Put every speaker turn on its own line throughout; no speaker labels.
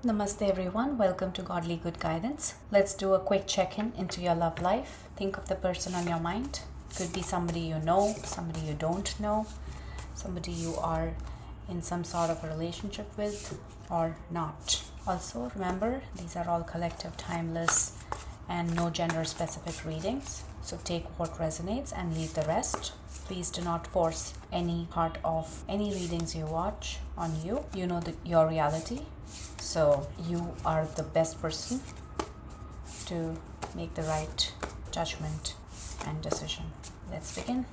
Namaste everyone, welcome to Godly Good Guidance. Let's do a quick check-in into your love life. Think of the person on your mind. Could be somebody you know, somebody you don't know, somebody you are in some sort of a relationship with or not. Also remember, these are all collective, timeless and no gender specific readings. So take what resonates and leave the rest. Please do not force any part of any readings you watch on you. You know your reality. So you are the best person to make the right judgment and decision. Let's begin.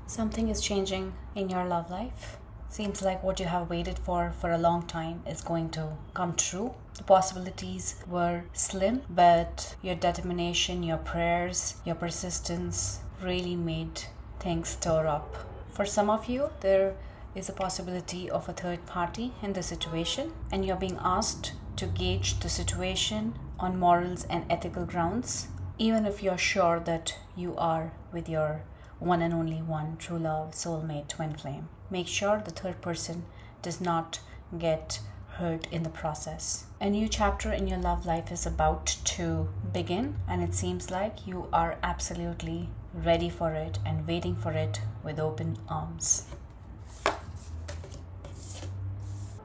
Something is changing in your love life. Seems like what you have waited for a long time is going to come true. The possibilities were slim, but your determination, your prayers, your persistence really made things stir up. For some of you, there is a possibility of a third party in the situation, and you're being asked to gauge the situation on morals and ethical grounds, even if you're sure that you are with your one and only one true love, soulmate, twin flame. Make sure the third person does not get hurt in the process. A new chapter in your love life is about to begin, and it seems like you are absolutely ready for it and waiting for it with open arms.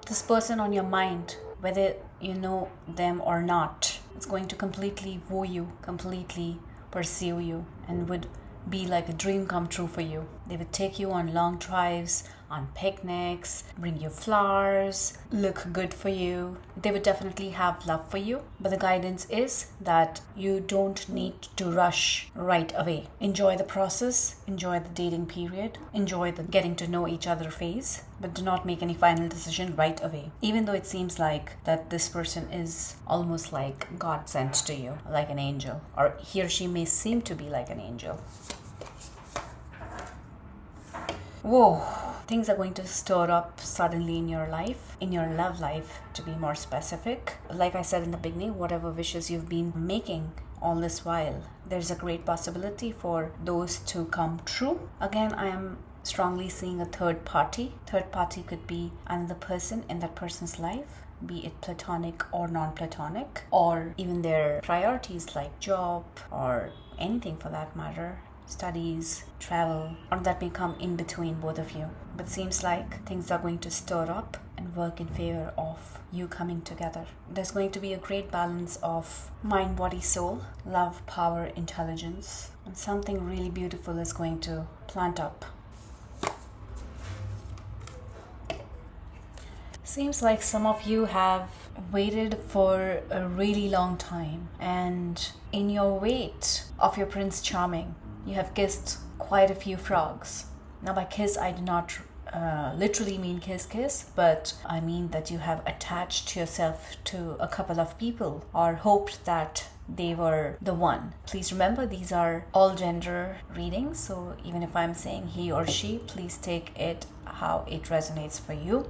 This person on your mind, whether you know them or not, is going to completely woo you, completely pursue you, and would be like a dream come true for you. They would take you on long drives, on picnics, bring you flowers, look good for you. They would definitely have love for you, but the guidance is that you don't need to rush right away. Enjoy the process, enjoy the dating period, enjoy the getting to know each other phase, but do not make any final decision right away. Even though it seems like that this person is almost like God sent to you, like an angel, or he or she may seem to be like an angel. Whoa, things are going to stir up suddenly in your life, in your love life to be more specific. Like I said in the beginning, whatever wishes you've been making all this while, there's a great possibility for those to come true. Again, I am strongly seeing a third party. Third party could be another person in that person's life, be it platonic or non-platonic, or even their priorities like job or anything for that matter, studies, travel, or that may come in between both of you. But seems like things are going to stir up and work in favor of you coming together. There's going to be a great balance of mind, body, soul, love, power, intelligence, and something really beautiful is going to plant up. Seems like some of you have waited for a really long time, and in your wait of your Prince Charming, you have kissed quite a few frogs. Now by kiss, I do not literally mean kiss, but I mean that you have attached yourself to a couple of people or hoped that they were the one. Please remember, these are all gender readings, so even if I'm saying he or she, please take it how it resonates for you.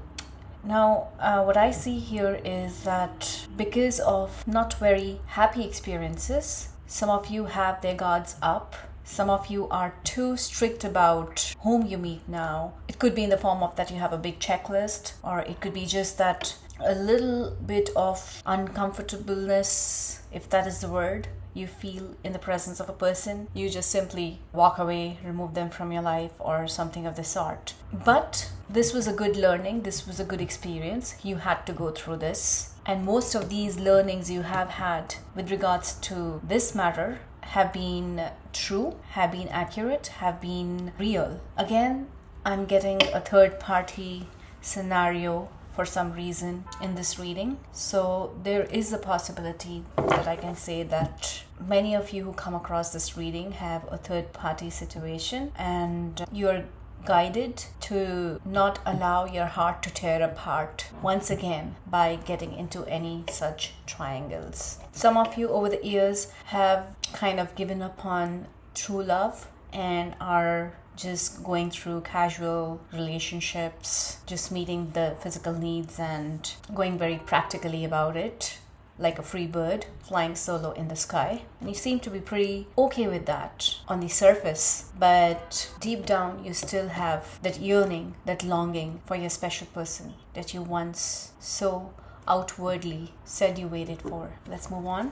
Now, what I see here is that because of not very happy experiences, some of you have their guards up. Some of you are too strict about whom you meet now. It could be in the form of that you have a big checklist, or it could be just that a little bit of uncomfortableness, if that is the word, you feel in the presence of a person. You just simply walk away, remove them from your life, or something of the sort. But this was a good learning. This was a good experience. You had to go through this. And most of these learnings you have had with regards to this matter have been true, have been accurate, have been real. Again, I'm getting a third party scenario for some reason in this reading. So there is a possibility that I can say that many of you who come across this reading have a third party situation, and you're guided to not allow your heart to tear apart once again by getting into any such triangles. Some of you over the years have kind of given up on true love and are just going through casual relationships, just meeting the physical needs and going very practically about it. like a free bird flying solo in the sky. And you seem to be pretty okay with that on the surface, but deep down you still have that yearning, that longing for your special person that you once so outwardly said you waited for. Let's move on.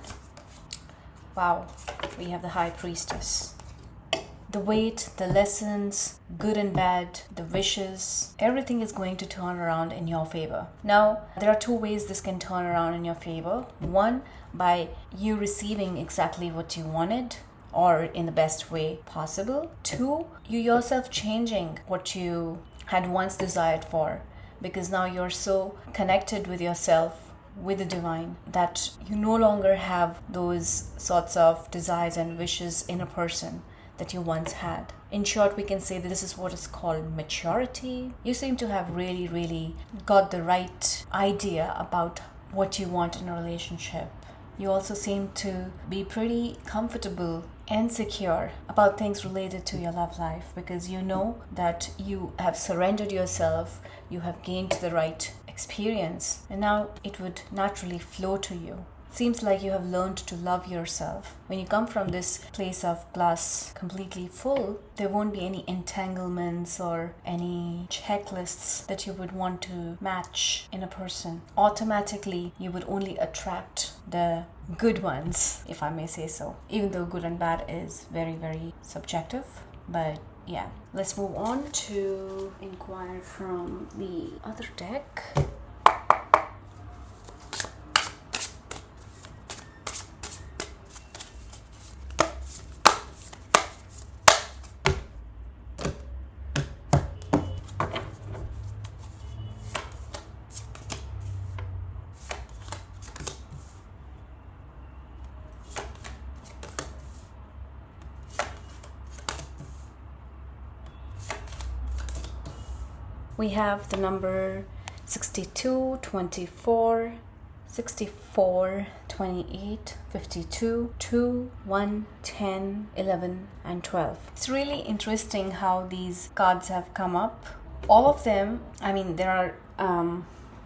Wow, we have the High Priestess. The weight, the lessons, good and bad, the wishes, everything is going to turn around in your favor. Now, there are two ways this can turn around in your favor. One, by you receiving exactly what you wanted, or in the best way possible. Two, you yourself changing what you had once desired for, because now you're so connected with yourself, with the divine, that you no longer have those sorts of desires and wishes in a person that you once had. In short, we can say that this is what is called maturity. You seem to have really got the right idea about what you want in a relationship. You also seem to be pretty comfortable and secure about things related to your love life, because you know that you have surrendered yourself, you have gained the right experience, and now it would naturally flow to you. Seems like you have learned to love yourself. When you come from this place of glass completely full, there won't be any entanglements or any checklists that you would want to match in a person. Automatically, you would only attract the good ones, if I may say so. Even though good and bad is very subjective, but yeah. Let's move on to inquire from the other deck. We have the number 62, 24, 64, 28, 52, 2, 1, 10, 11, and 12. It's really interesting how these cards have come up. All of them, I mean, there are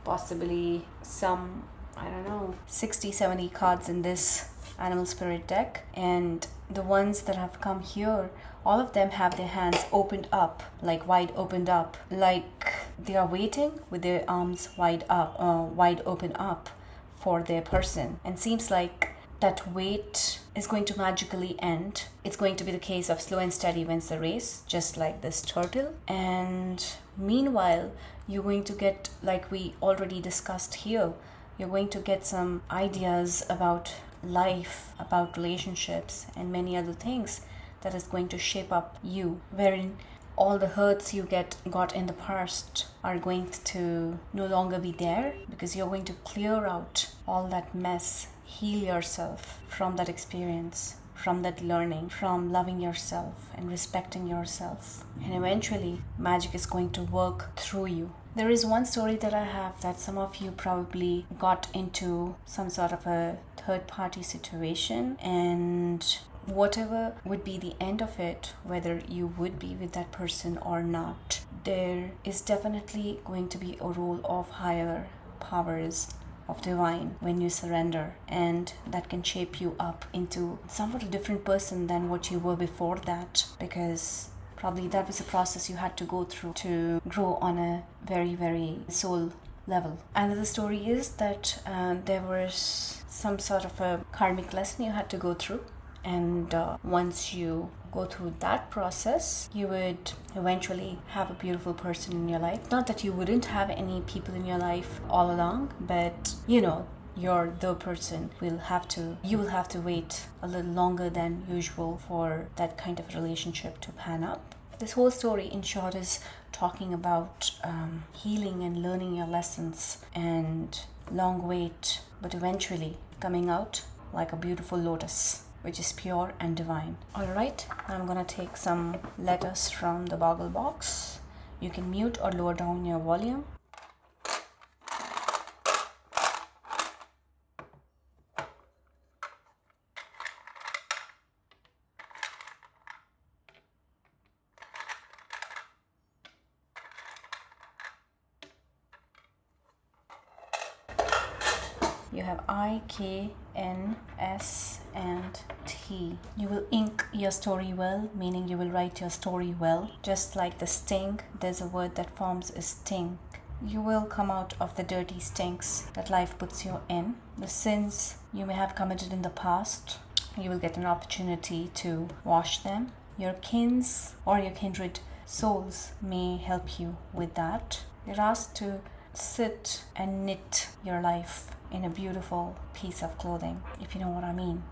possibly some, I don't know, 60, 70 cards in this animal spirit deck, and the ones that have come here, all of them have their hands opened up, like wide opened up, like they are waiting with their arms wide open up for their person. And seems like that wait is going to magically end. It's going to be the case of slow and steady wins the race, just like this turtle. And meanwhile, you're going to get, like we already discussed here, you're going to get some ideas about life, about relationships, and many other things that is going to shape up you, wherein all the hurts you got in the past are going to no longer be there, because you're going to clear out all that mess, heal yourself from that experience, from that learning, from loving yourself and respecting yourself. And eventually, magic is going to work through you. There is one story that I have that some of you probably got into some sort of a third-party situation, and whatever would be the end of it, whether you would be with that person or not, there is definitely going to be a role of higher powers of divine when you surrender, and that can shape you up into somewhat a different person than what you were before that, because probably that was a process you had to go through to grow on a very soul level. Another story is that there was some sort of a karmic lesson you had to go through, and once you go through that process, you would eventually have a beautiful person in your life. Not that you wouldn't have any people in your life all along, but you know, you're the person you will have to wait a little longer than usual for that kind of relationship to pan up. This whole story, in short, is talking about healing and learning your lessons, and long wait, but eventually coming out like a beautiful lotus, which is pure and divine. Alright, I'm gonna take some letters from the Boggle Box. You can mute or lower down your volume. You have I, K, N, S, and T. You will ink your story well, meaning you will write your story well. Just like the sting, there's a word that forms a stink. You will come out of the dirty stinks that life puts you in. The sins you may have committed in the past, you will get an opportunity to wash them. Your kins or your kindred souls may help you with that. You're asked to sit and knit your life in a beautiful piece of clothing, if you know what I mean.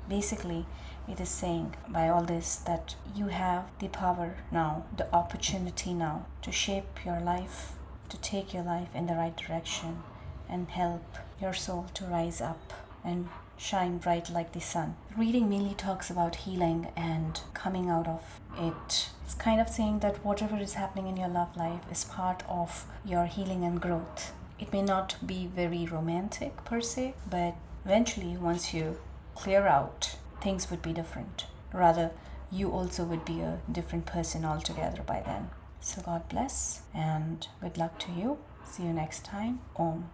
Basically, it is saying by all this that you have the power now, the opportunity now to shape your life, to take your life in the right direction and help your soul to rise up and shine bright like the sun. Reading mainly talks about healing and coming out of it. It's kind of saying that whatever is happening in your love life is part of your healing and growth. It may not be very romantic per se, but eventually once you clear out, things would be different. Rather, you also would be a different person altogether by then. So God bless and good luck to you. See you next time. Om.